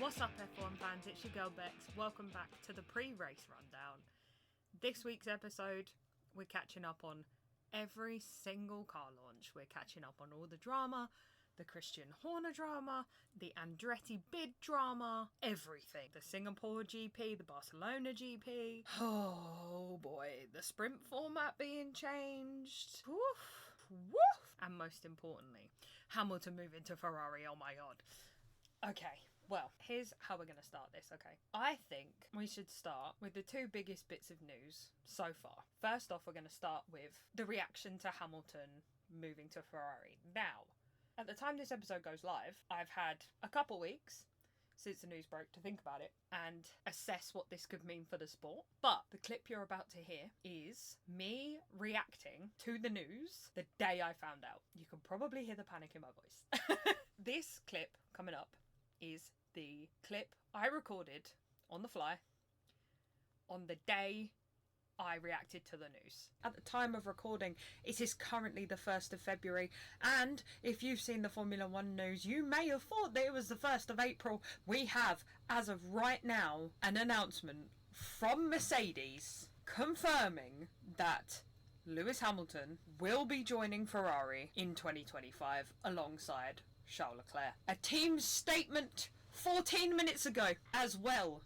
What's up F1 fans, it's your girl Bex. Welcome back to the pre-race rundown. This week's episode, we're catching up on every single car launch. We're catching up on all the drama, the Christian Horner drama, the Andretti bid drama, everything. The Singapore GP, the Barcelona GP. Oh boy, the sprint format being changed. Woof, woof. And most importantly, Hamilton moving to Ferrari, oh my god. Okay, well, here's how we're going to start this, okay? I think we should start with the two biggest bits of news so far. First off, we're going to start with the reaction to Hamilton moving to Ferrari. Now, at the time this episode goes live, I've had a couple weeks since the news broke to think about it and assess what this could mean for the sport. But the clip you're about to hear is me reacting to the news the day I found out. You can probably hear the panic in my voice. This clip coming up is the clip I recorded on the fly on the day I reacted to the news. At the time of recording, it is currently the 1st of February, and if you've seen the Formula 1 news, you may have thought that it was the 1st of April. We have, as of right now, an announcement from Mercedes confirming that Lewis Hamilton will be joining Ferrari in 2025 alongside Charles Leclerc. A team statement 14 minutes ago as well.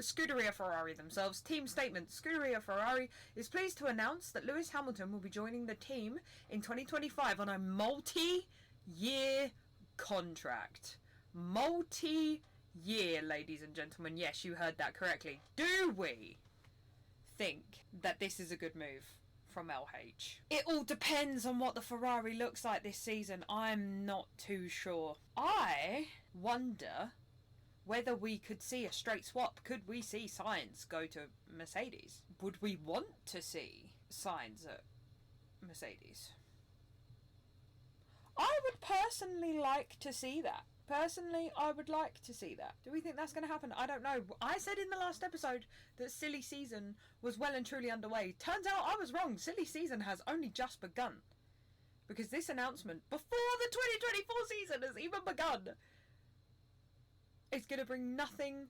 Scuderia Ferrari themselves. Team statement. Scuderia Ferrari is pleased to announce that Lewis Hamilton will be joining the team in 2025 on a multi-year contract. Multi-year, ladies and gentlemen. Yes, you heard that correctly. Do we think that this is a good move from LH? It all depends on what the Ferrari looks like this season. I'm not too sure. I wonder whether we could see a straight swap. Could we see Sainz go to Mercedes? Would we want to see Sainz at Mercedes? I would personally like to see that. Personally, I would like to see that. Do we think that's going to happen? I don't know. I said in the last episode that silly season was well and truly underway. Turns out I was wrong. Silly season has only just begun. Because this announcement, before the 2024 season has even begun, is going to bring nothing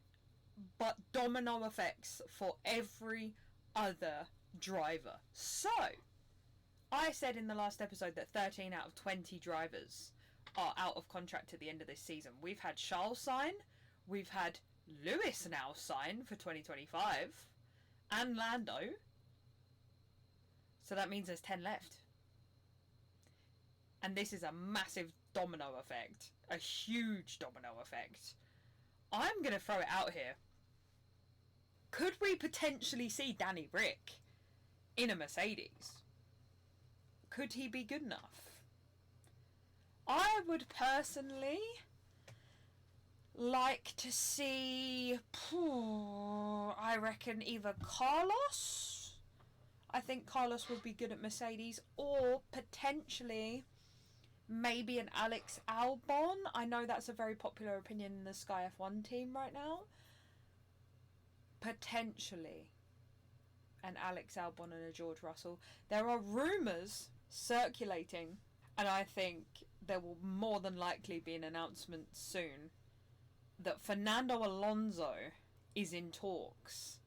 but domino effects for every other driver. So, I said in the last episode that 13 out of 20 drivers are out of contract at the end of this season. We've had Charles sign, we've had Lewis now sign for 2025, and Lando. So that means there's 10 left. And this is a massive domino effect. A huge domino effect. I'm going to throw it out here. Could we potentially see Danny Rick in a Mercedes? Could he be good enough? I would personally like to see, I reckon either Carlos. I think Carlos would be good at Mercedes, or potentially maybe an Alex Albon. I know that's a very popular opinion in the Sky F1 team right now. Potentially an Alex Albon and a George Russell. There are rumours circulating, and I think there will more than likely be an announcement soon, that Fernando Alonso is in talks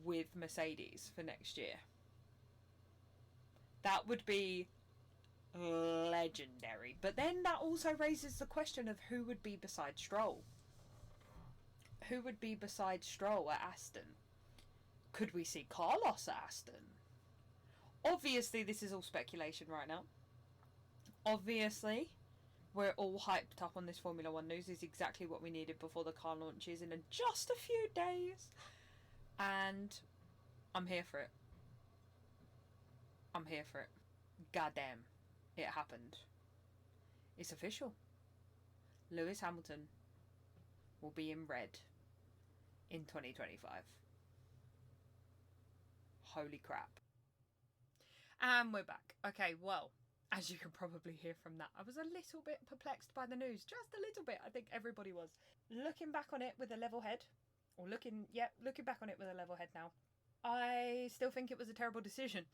with Mercedes for next year. That would be legendary. But then that also raises the question of who would be beside Stroll. Who would be beside Stroll at Aston? Could we see Carlos at Aston? Obviously, this is all speculation right now. Obviously, we're all hyped up on this Formula 1 news. Is exactly what we needed before the car launches in just a few days. And I'm here for it. I'm here for it. Goddamn. It happened. It's official. Lewis Hamilton will be in red in 2025. Holy crap. And we're back. Okay, well, as you can probably hear from that, I was a little bit perplexed by the news. Just a little bit. I think everybody was. Looking back on it with a level head, or looking back on it with a level head now, I still think it was a terrible decision.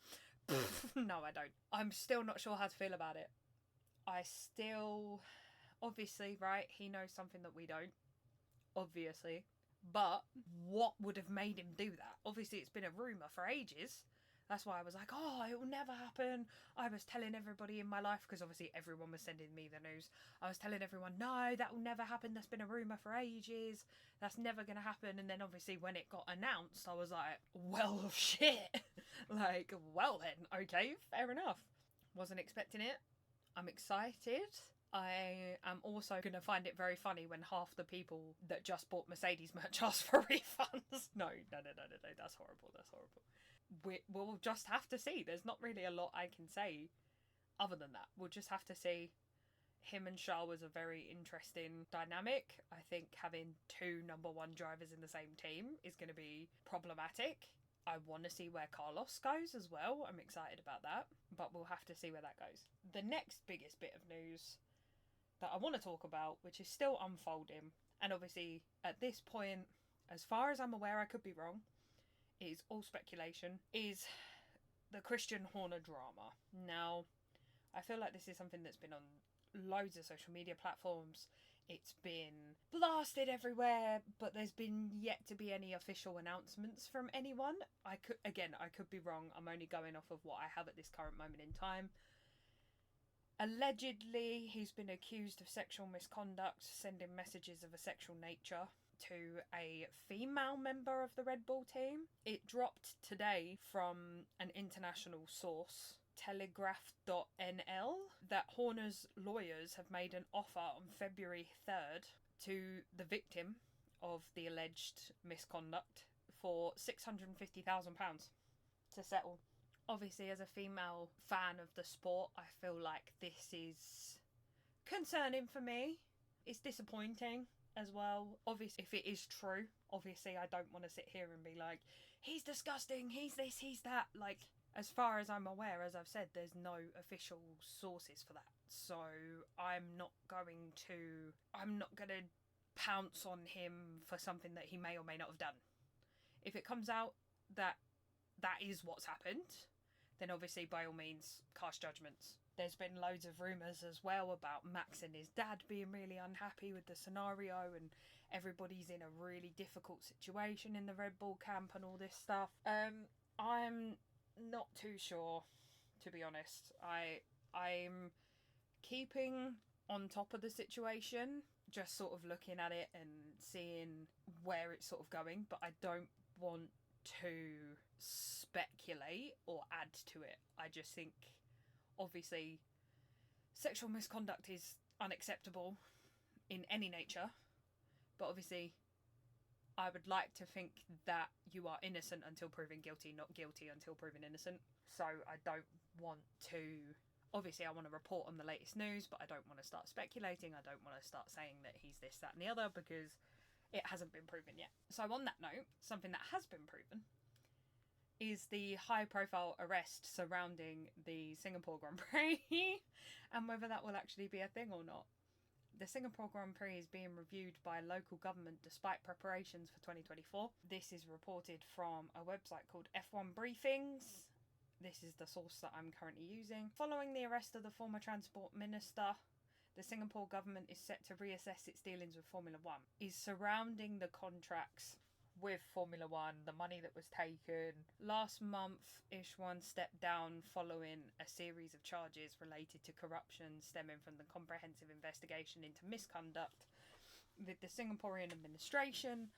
No, I don't. I'm still not sure how to feel about it. I still, obviously, right, he knows something that we don't. obviously. But what would have made him do that? Obviously, it's been a rumour for ages. That's why I was like, oh, it will never happen. I was telling everybody in my life, because obviously everyone was sending me the news. I was telling everyone, no, that will never happen. That's been a rumour for ages. That's never going to happen. And then obviously when it got announced, I was like, well, shit. Like, well then, okay, fair enough. Wasn't expecting it. I'm excited. I am also going to find it very funny when half the people that just bought Mercedes merch ask for refunds. No, that's horrible. That's horrible. We'll just have to see. There's not really a lot I can say other than that. We'll just have to see. Him and Shah was a very interesting dynamic. I think having two number one drivers in the same team is going to be problematic. I want to see where Carlos goes as well. I'm excited about that, but we'll have to see where that goes. The next biggest bit of news that I want to talk about, which is still unfolding, and obviously at this point, as far as I'm aware, I could be wrong, is all speculation, is the Christian Horner drama. Now, I feel like this is something that's been on loads of social media platforms. It's been blasted everywhere, but there's been yet to be any official announcements from anyone. I could be wrong. I'm only going off of what I have at this current moment in time. Allegedly, he's been accused of sexual misconduct, sending messages of a sexual nature to a female member of the Red Bull team. It dropped today from an international source, Telegraph.nl, that Horner's lawyers have made an offer on February 3rd to the victim of the alleged misconduct for £650,000 to settle. Obviously, as a female fan of the sport, I feel like this is concerning for me. It's disappointing as well. Obviously, if it is true, obviously I don't want to sit here and be like, he's disgusting, he's this, he's that. Like, as far as I'm aware, as I've said, there's no official sources for that. So I'm not going to pounce on him for something that he may or may not have done. If it comes out that that is what's happened, then obviously by all means cast judgments. There's been loads of rumours as well about Max and his dad being really unhappy with the scenario, and everybody's in a really difficult situation in the Red Bull camp and all this stuff. I'm not too sure, to be honest. I'm keeping on top of the situation, just sort of looking at it and seeing where it's sort of going, but I don't want to speculate or add to it. I just think, obviously, sexual misconduct is unacceptable in any nature, but obviously I would like to think that you are innocent until proven guilty, not guilty until proven innocent. So I don't want to... Obviously, I want to report on the latest news, but I don't want to start speculating. I don't want to start saying that he's this, that and the other, because it hasn't been proven yet. So on that note, something that has been proven is the high-profile arrest surrounding the Singapore Grand Prix and whether that will actually be a thing or not. The Singapore Grand Prix is being reviewed by local government despite preparations for 2024. This is reported from a website called F1 Briefings. This is the source that I'm currently using. Following the arrest of the former transport minister, the Singapore government is set to reassess its dealings with Formula One. Is surrounding the contracts with Formula One, the money that was taken. Last month, Ishwan stepped down following a series of charges related to corruption stemming from the comprehensive investigation into misconduct with the Singaporean administration.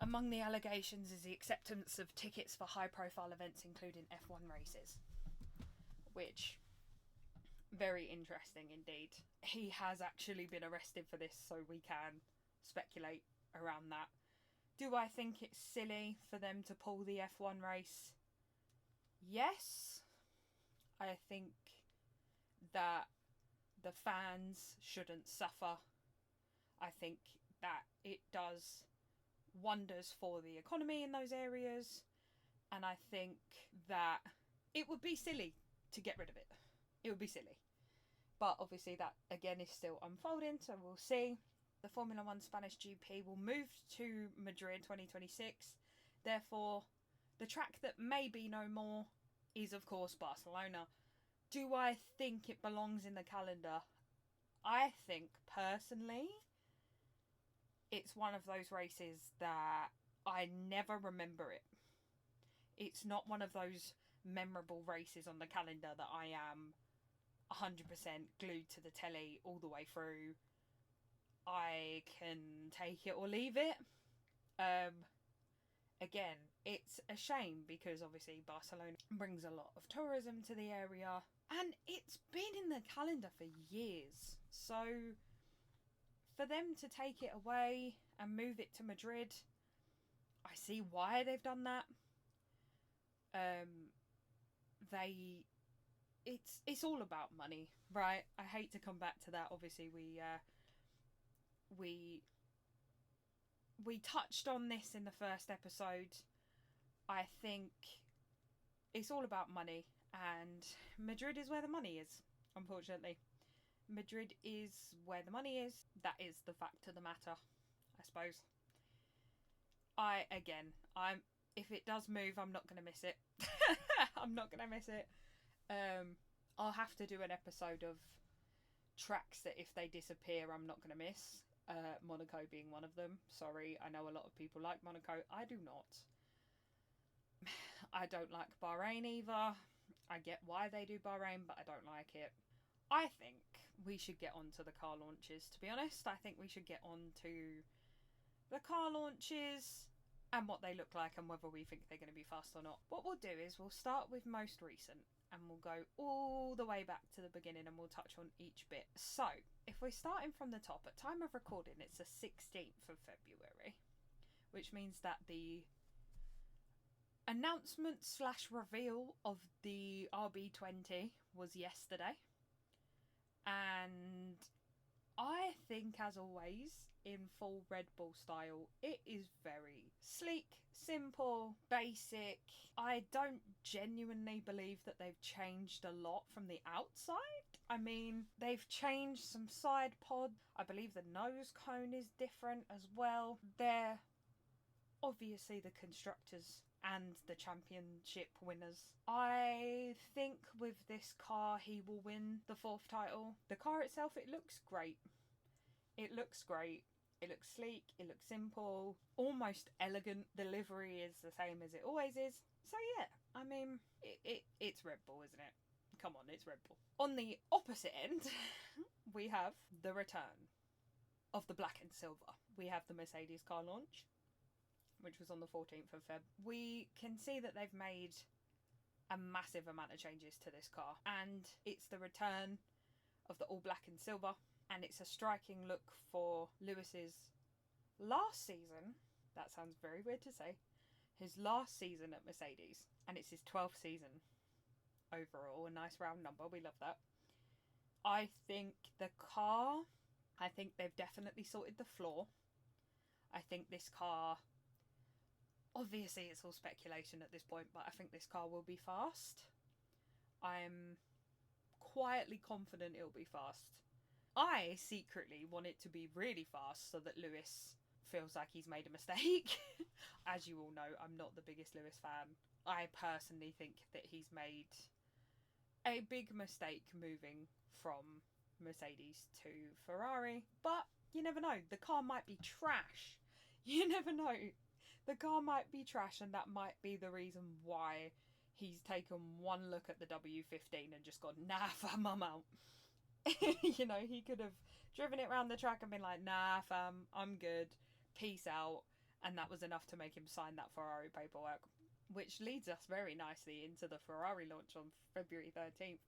Among the allegations is the acceptance of tickets for high-profile events, including F1 races, which... very interesting indeed. He has actually been arrested for this, so we can speculate around that. Do I think it's silly for them to pull the F1 race? Yes. I think that the fans shouldn't suffer. I think that it does wonders for the economy in those areas, and I think that it would be silly to get rid of it. It would be silly. But obviously that, again, is still unfolding, so we'll see. The Formula One Spanish GP will move to Madrid 2026. Therefore, the track that may be no more is, of course, Barcelona. Do I think it belongs in the calendar? I think, personally, it's one of those races that I never remember it. It's not one of those memorable races on the calendar that I am 100% glued to the telly all the way through. I can take it or leave it. Again, it's a shame because obviously Barcelona brings a lot of tourism to the area and it's been in the calendar for years. So for them to take it away and move it to Madrid, I see why they've done that. It's all about money, right? I hate to come back to that. Obviously, we touched on this in the first episode. I think it's all about money, and Madrid is where the money is, unfortunately. Madrid is where the money is. That is the fact of the matter, I suppose. If it does move, I'm not going to miss it. I'm not going to miss it. I'll have to do an episode of tracks that if they disappear, I'm not going to miss. Monaco being one of them. Sorry, I know a lot of people like Monaco. I do not. I don't like Bahrain either. I get why they do Bahrain, but I don't like it. I think we should get on to the car launches, to be honest. I think we should get on to the car launches and what they look like and whether we think they're going to be fast or not. What we'll do is we'll start with most recent and we'll go all the way back to the beginning and we'll touch on each bit. So, if we're starting from the top, at time of recording, it's the 16th of February, which means that the announcement / reveal of the RB20 was yesterday. And I think, as always, in full Red Bull style, it is very sleek, simple, basic. I don't genuinely believe that they've changed a lot from the outside. I mean, they've changed some side pod. I believe the nose cone is different as well. They're obviously the constructors and the championship winners. I think with this car he will win the 4th title. The car itself, it looks great. It looks great. It looks sleek. It looks simple. Almost elegant. The livery is the same as it always is. So yeah, I mean, it's Red Bull, isn't it? Come on, it's Red Bull. On the opposite end, we have the return of the black and silver. We have the Mercedes car launch, which was on the 14th of Feb. We can see that they've made a massive amount of changes to this car. And it's the return of the all black and silver. And it's a striking look for Lewis's last season. That sounds very weird to say. His last season at Mercedes. And it's his 12th season overall. A nice round number. We love that. I think the car, I think they've definitely sorted the floor. I think this car, obviously it's all speculation at this point, but I think this car will be fast. I'm quietly confident it'll be fast. I secretly want it to be really fast so that Lewis feels like he's made a mistake. As you all know, I'm not the biggest Lewis fan. I personally think that he's made a big mistake moving from Mercedes to Ferrari, but you never know. The car might be trash. You never know. The car might be trash, and that might be the reason why he's taken one look at the W15 and just gone, nah fam, I'm out. You know, he could have driven it around the track and been like, nah fam, I'm good, peace out, and that was enough to make him sign that Ferrari paperwork. Which leads us very nicely into the Ferrari launch on February 13th,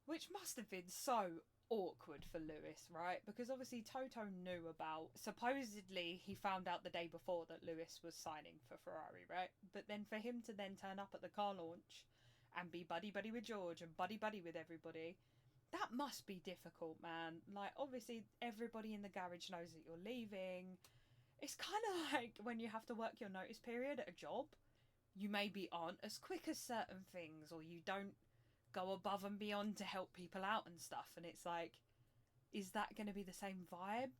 which must have been so awkward for Lewis, right? Because obviously Toto knew about, supposedly he found out the day before that Lewis was signing for Ferrari, right? But then for him to then turn up at the car launch and be buddy-buddy with George and buddy-buddy with everybody, that must be difficult, man. Like, obviously everybody in the garage knows that you're leaving. It's kind of like when you have to work your notice period at a job. You maybe aren't as quick as certain things, or you don't go above and beyond to help people out and stuff. And it's like, is that going to be the same vibe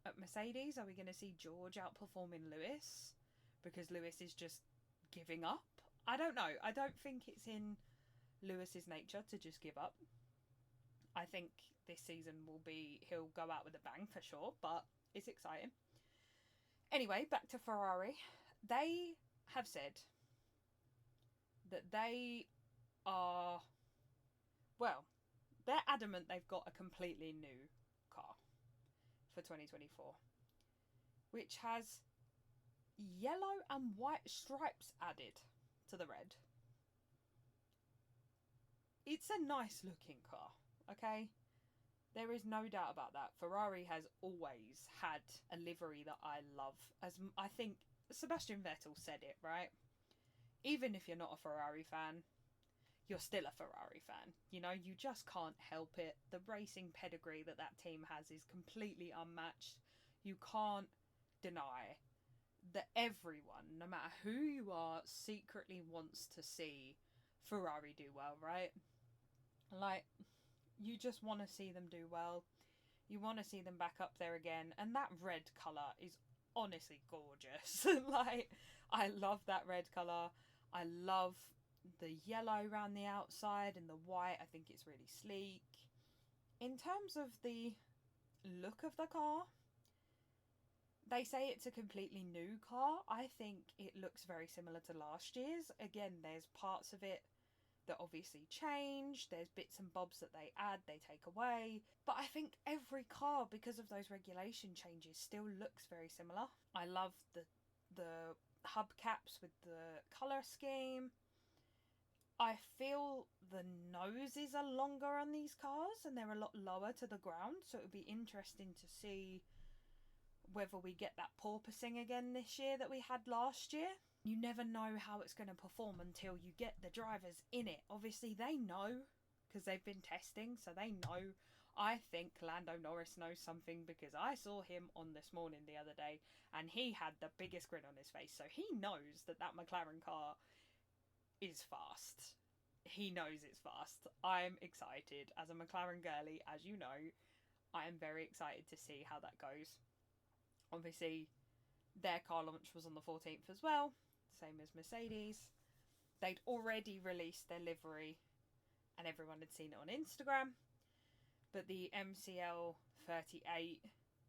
at Mercedes? Are we going to see George outperforming Lewis because Lewis is just giving up? I don't know. I don't think it's in Lewis's nature to just give up. I think this season will be, he'll go out with a bang for sure, but it's exciting. Anyway, back to Ferrari. They have said that they are, well, they're adamant they've got a completely new car for 2024, which has yellow and white stripes added to the red. It's a nice looking car, okay? There is no doubt about that. Ferrari has always had a livery that I love. As I think Sebastian Vettel said it, right? Even if you're not a Ferrari fan, you're still a Ferrari fan. You know, you just can't help it. The racing pedigree that that team has is completely unmatched. You can't deny that everyone, no matter who you are, secretly wants to see Ferrari do well, right? Like, you just want to see them do well. You want to see them back up there again. And that red colour is honestly gorgeous. Like, I love that red colour. I love the yellow around the outside and the white. I think it's really sleek. In terms of the look of the car, they say it's a completely new car. I think it looks very similar to last year's. Again, there's parts of it that obviously change. There's bits and bobs that they add, they take away. But I think every car, because of those regulation changes, still looks very similar. I love the hubcaps with the colour scheme. I feel the noses are longer on these cars and they're a lot lower to the ground, so it would be interesting to see whether we get that porpoising again this year that we had last year. You never know how it's going to perform until you get the drivers in it. Obviously, they know because they've been testing, so they know. I think Lando Norris knows something because I saw him on This Morning the other day and he had the biggest grin on his face. So he knows that that McLaren car is fast. He knows it's fast. I'm excited. As a McLaren girly, as you know, I am very excited to see how that goes. Obviously, their car launch was on the 14th as well, same as Mercedes. They'd already released their livery and everyone had seen it on Instagram. But the MCL 38,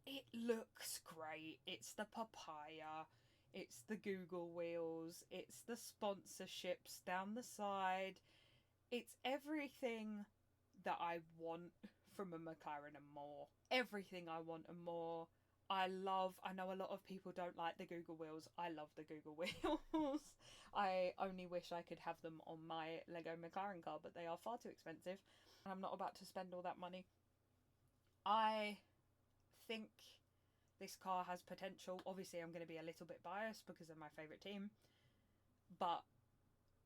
it looks great. It's the papaya, it's the Google wheels, it's the sponsorships down the side. It's everything that I want from a McLaren and more. Everything I want and more. I know a lot of people don't like the Google wheels. I love the Google wheels. I only wish I could have them on my Lego McLaren car, but they are far too expensive. And I'm not about to spend all that money. I think this car has potential. Obviously, I'm going to be a little bit biased because they're my favourite team. But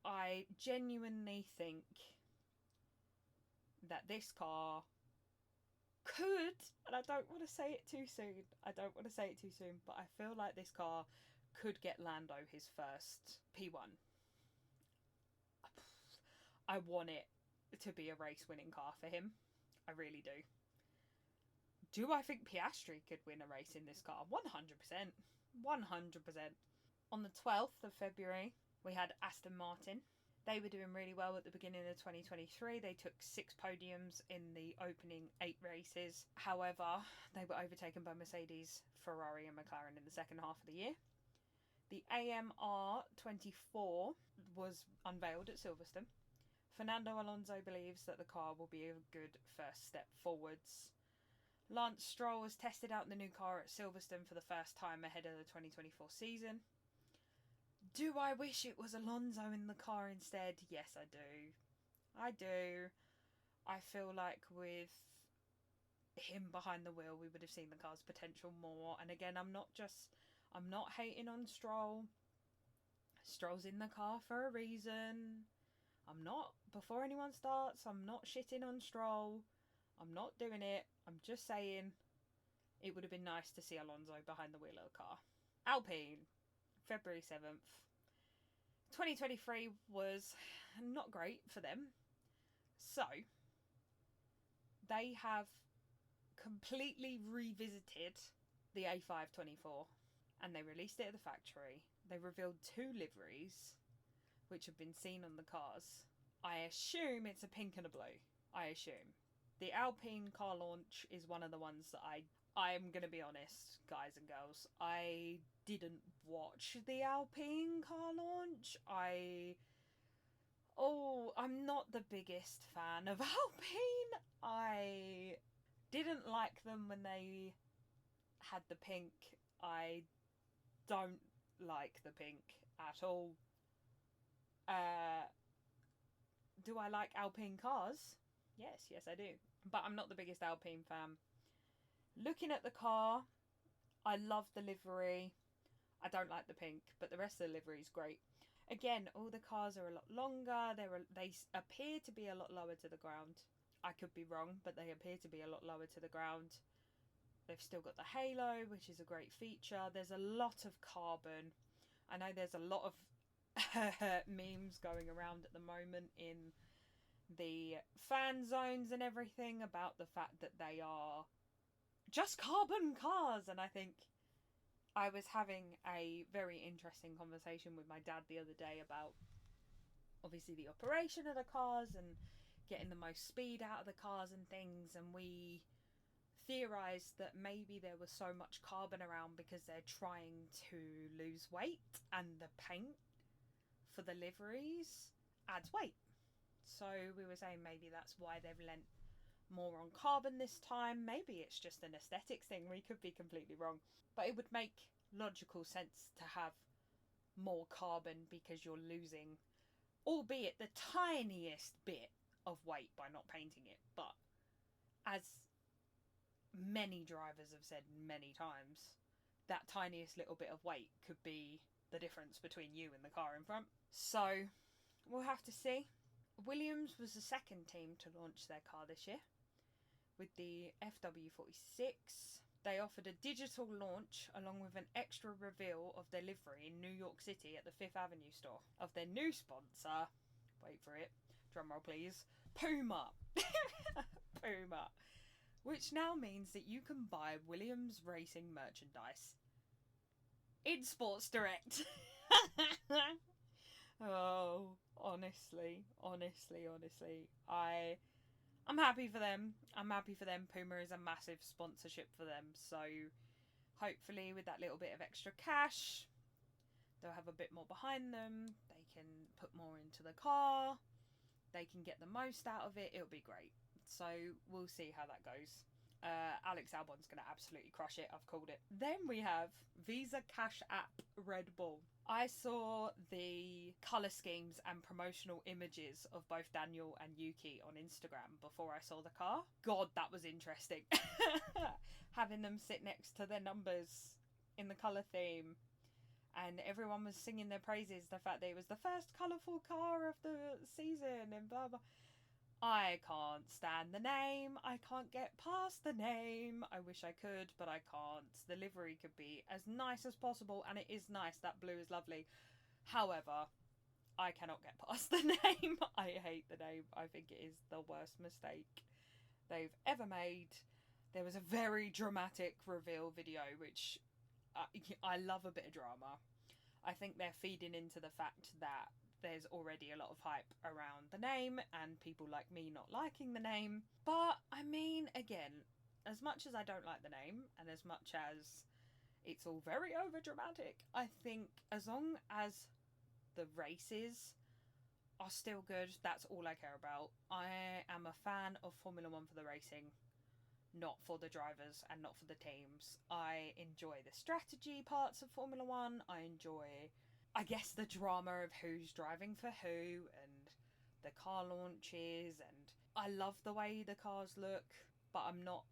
I genuinely think that this car could, and I don't want to say it too soon, but I feel like this car could get Lando his first P1. I want it to be a race winning car for him. I really do. Do I think Piastri could win a race in this car? 100%. 100%. On the 12th of February, we had Aston Martin. They were doing really well at the beginning of 2023. They took 6 podiums in the opening 8 races. However, they were overtaken by Mercedes, Ferrari and McLaren in the second half of the year. The AMR 24 was unveiled at Silverstone. Fernando Alonso believes that the car will be a good first step forwards. Lance Stroll has tested out the new car at Silverstone for the first time ahead of the 2024 season. Do I wish it was Alonso in the car instead? Yes, I do. I do. I feel like with him behind the wheel, we would have seen the car's potential more. And again, I'm not hating on Stroll. Stroll's in the car for a reason. Before anyone starts, I'm not shitting on Stroll. I'm not doing it. I'm just saying it would have been nice to see Alonso behind the wheel of the car. Alpine, February 7th. 2023 was not great for them. So, they have completely revisited the A524 and they released it at the factory. They revealed 2 liveries which have been seen on the cars. I assume it's a pink and a blue. I assume. The Alpine car launch is one of the ones that I'm going to be honest, guys and girls. I didn't watch the Alpine car launch. I'm not the biggest fan of Alpine. I didn't like them when they had the pink. I don't like the pink at all. Do I like Alpine cars? Yes, I do. But I'm not the biggest Alpine fan. Looking at the car, I love the livery. I don't like the pink, but the rest of the livery is great. Again, all the cars are a lot longer. They appear to be a lot lower to the ground. I could be wrong, but they appear to be a lot lower to the ground. They've still got the halo, which is a great feature. There's a lot of carbon. I know there's a lot of memes going around at the moment in the fan zones and everything about the fact that they are just carbon cars. And I think I was having a very interesting conversation with my dad the other day about obviously the operation of the cars and getting the most speed out of the cars and things, and we theorized that maybe there was so much carbon around because they're trying to lose weight and the paint for the liveries adds weight. So we were saying maybe that's why they've lent more on carbon this time. Maybe it's just an aesthetics thing. We could be completely wrong. But it would make logical sense to have more carbon because you're losing, albeit the tiniest bit of weight by not painting it. But as many drivers have said many times, that tiniest little bit of weight could be the difference between you and the car in front. So we'll have to see. Williams was the second team to launch their car this year with the FW46. They offered a digital launch along with an extra reveal of their livery in New York City at the Fifth Avenue store of their new sponsor. Wait for it. Drumroll please. Puma. Puma. Which now means that you can buy Williams Racing merchandise in Sports Direct. Oh, honestly. I'm happy for them. Puma is a massive sponsorship for them. So hopefully with that little bit of extra cash, they'll have a bit more behind them. They can put more into the car. They can get the most out of it. It'll be great. So we'll see how that goes. Alex Albon's going to absolutely crush it. I've called it. Then we have Visa Cash App Red Bull. I saw the colour schemes and promotional images of both Daniel and Yuki on Instagram before I saw the car. God, that was interesting. Having them sit next to their numbers in the colour theme. And everyone was singing their praises. The fact that it was the first colourful car of the season and blah, blah. I can't stand the name. I can't get past the name. I wish I could, but I can't. The livery could be as nice as possible, and it is nice. That blue is lovely. However, I cannot get past the name. I hate the name. I think it is the worst mistake they've ever made. There was a very dramatic reveal video, which I love a bit of drama. I think they're feeding into the fact that there's already a lot of hype around the name and people like me not liking the name. But, I mean, again, as much as I don't like the name and as much as it's all very overdramatic, I think as long as the races are still good, that's all I care about. I am a fan of Formula 1 for the racing, not for the drivers and not for the teams. I enjoy the strategy parts of Formula 1. I enjoy, I guess, the drama of who's driving for who and the car launches, and I love the way the cars look, but I'm not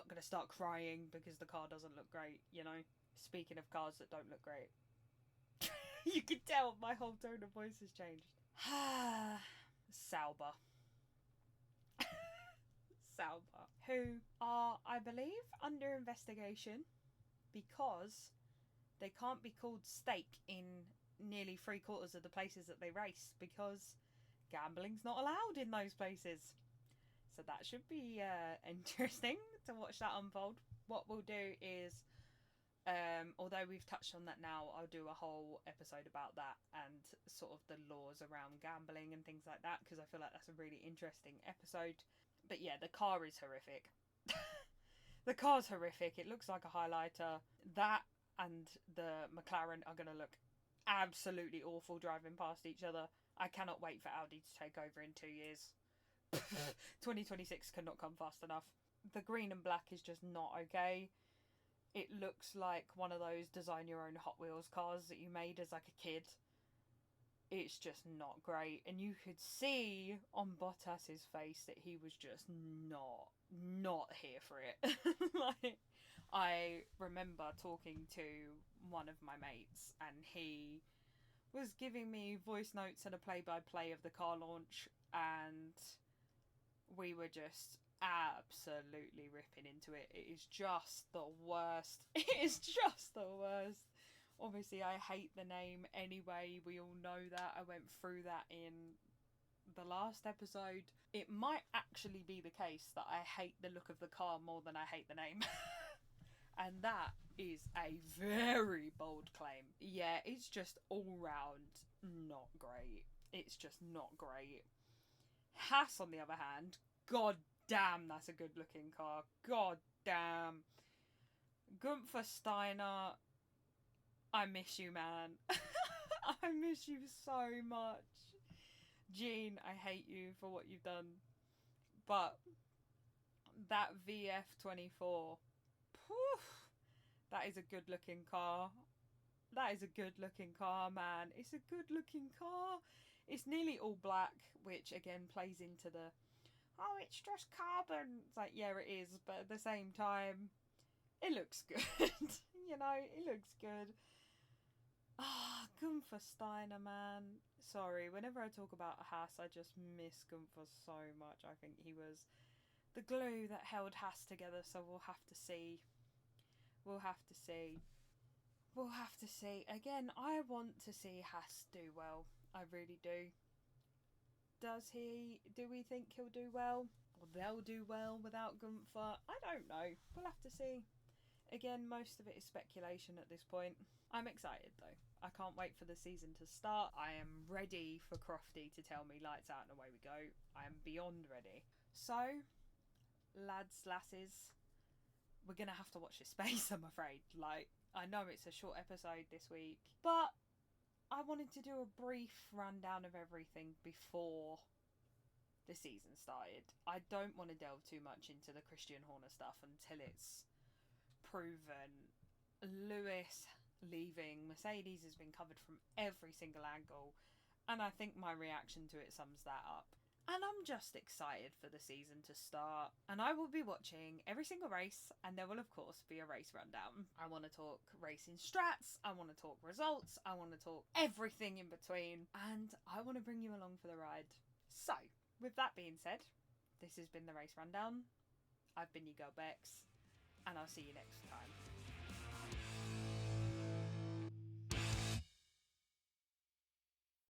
going to start crying because the car doesn't look great, you know? Speaking of cars that don't look great. You can tell my whole tone of voice has changed. Sauber. Sauber. Who are, I believe, under investigation because they can't be called stake in nearly 3/4 of the places that they race because gambling's not allowed in those places. So that should be interesting to watch that unfold. What we'll do is, although we've touched on that now, I'll do a whole episode about that and sort of the laws around gambling and things like that, because I feel like that's a really interesting episode. But yeah, the car is horrific. The car's horrific. It looks like a highlighter. That and the McLaren are going to look absolutely awful driving past each other. I cannot wait for Audi to take over in 2 years. 2026 cannot come fast enough. The green and black is just not okay. It looks like one of those design your own Hot Wheels cars that you made as like a kid. It's just not great. And you could see on Bottas's face that he was just not here for it. Like, I remember talking to one of my mates and he was giving me voice notes and a play-by-play of the car launch, and we were just absolutely ripping into it. It is just the worst. It is just the worst. Obviously, I hate the name anyway. We all know that. I went through that in the last episode. It might actually be the case that I hate the look of the car more than I hate the name. And that is a very bold claim. Yeah, it's just all round not great. It's just not great. Haas, on the other hand, god damn, that's a good looking car. God damn. Gunther Steiner, I miss you, man. I miss you so much. Gene, I hate you for what you've done. But that VF24, poof, that is a good looking car. That is a good looking car, man. It's a good looking car. It's nearly all black, which again plays into the, oh, it's just carbon. It's like, yeah, it is. But at the same time, it looks good. You know, it looks good. Ah, Gunther Steiner, man. Sorry, whenever I talk about Haas, I just miss Gunther so much. I think he was the glue that held Haas together, so we'll have to see. We'll have to see. We'll have to see. Again, I want to see Haas do well. I really do. Does he? Do we think he'll do well? Or they'll do well without Gunther? I don't know. We'll have to see. Again, most of it is speculation at this point. I'm excited though. I can't wait for the season to start. I am ready for Crofty to tell me lights out and away we go. I am beyond ready. So, lads, lasses, we're going to have to watch this space, I'm afraid. Like, I know it's a short episode this week, but I wanted to do a brief rundown of everything before the season started. I don't want to delve too much into the Christian Horner stuff until it's proven. Lewis leaving, Mercedes has been covered from every single angle, and I think my reaction to it sums that up. And I'm just excited for the season to start, and I will be watching every single race, and there will of course be a race rundown. I want to talk racing strats, I want to talk results, I want to talk everything in between, and I want to bring you along for the ride. So, with that being said, this has been the race rundown. I've been your girl Bex, and I'll see you next time.